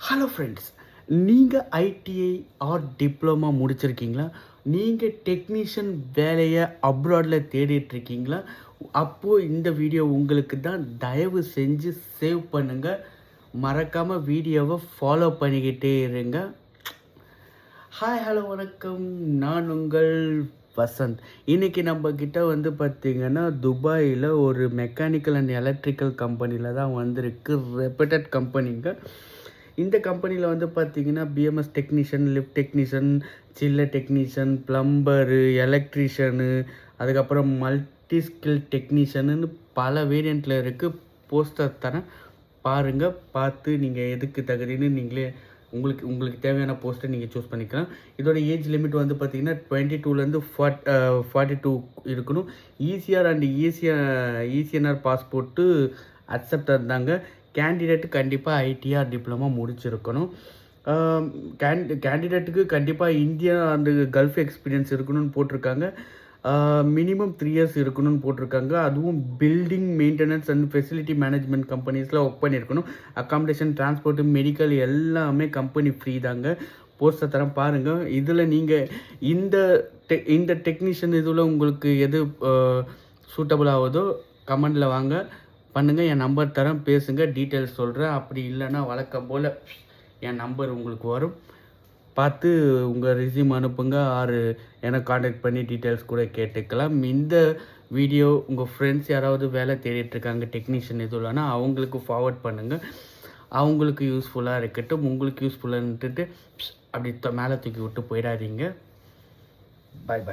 Hello friends, நீங்கள் ITI R diploma முடிச்சிருக்கீங்களா? நீங்கள் technician வேலையை அப்ராடில் தேடிட்டுருக்கீங்களா? அப்போது இந்த வீடியோ உங்களுக்கு தான். தயவு செஞ்சு சேவ் பண்ணுங்கள். மறக்காமல் வீடியோவை ஃபாலோ பண்ணிக்கிட்டே இருங்க. ஹாய், ஹலோ, வணக்கம். நான் உங்கள் வசந்த். இன்றைக்கி நம்மக்கிட்ட பார்த்திங்கன்னா துபாயில் ஒரு மெக்கானிக்கல் அண்ட் எலக்ட்ரிக்கல் கம்பெனியில் தான் வந்திருக்கு. ரெப்யூட்டட் கம்பெனிங்க. இந்த கம்பெனியில் பார்த்திங்கன்னா BMS technician, lift technician, chiller technician, plumber, electrician, அதுக்கப்புறம் மல்டி ஸ்கில் டெக்னீஷியனு பல வேரியண்ட்டில் இருக்குது. போஸ்டர் தரேன், பாருங்கள். பார்த்து நீங்கள் எதுக்கு தகுதின்னு நீங்களே உங்களுக்கு தேவையான போஸ்ட்டை நீங்கள் சூஸ் பண்ணிக்கலாம். இதோட ஏஜ் லிமிட் பார்த்திங்கன்னா 22லேருந்து 42 இருக்கணும். ECR and ECNR passport accepted தாங்க. கேண்டிடேட்டு கண்டிப்பாக ஐடிஆர் டிப்ளமா முடிச்சிருக்கணும். கேண்டிடேட்டுக்கு கண்டிப்பாக இந்தியா அண்டு கல்ஃப் எக்ஸ்பீரியன்ஸ் இருக்கணும்னு போட்டிருக்காங்க. மினிமம் 3 இயர்ஸ் இருக்கணும்னு போட்டிருக்காங்க. அதுவும் building maintenance and facility management கம்பெனிஸில் ஒர்க் பண்ணியிருக்கணும். அக்காமடேஷன், டிரான்ஸ்போர்ட்டு, மெடிக்கல் எல்லாமே கம்பெனி ஃப்ரீ தாங்க. போஸ்ட்டை தரம் பாருங்கள். இதில் நீங்கள் இந்த டெக்னீஷியன் இதில் உங்களுக்கு எது சூட்டபுள் ஆகுதோ கமெண்டில் வாங்க பண்ணுங்கள். என் நம்பர் தரேன், பேசுங்க, டீட்டெயில்ஸ் சொல்கிறேன். அப்படி இல்லைன்னா வழக்கம் போல் என் நம்பர் உங்களுக்கு வரும். பார்த்து உங்கள் ரெஸ்யூம் அனுப்புங்க. ஆறு எனக்கு காண்டாக்ட் பண்ணி டீட்டெயில்ஸ் கூட கேட்டுக்கலாம். இந்த வீடியோ உங்கள் ஃப்ரெண்ட்ஸ் யாராவது வேலை தேடிட்டுருக்காங்க டெக்னீஷியன் இதுலனா அவங்களுக்கு ஃபார்வர்ட் பண்ணுங்கள். அவங்களுக்கு யூஸ்ஃபுல்லாக இருக்கட்டும். உங்களுக்கு யூஸ்ஃபுல்லான்ட்டு அப்படி மேலே தூக்கி விட்டு போயிடாதீங்க. பாய் பாய்.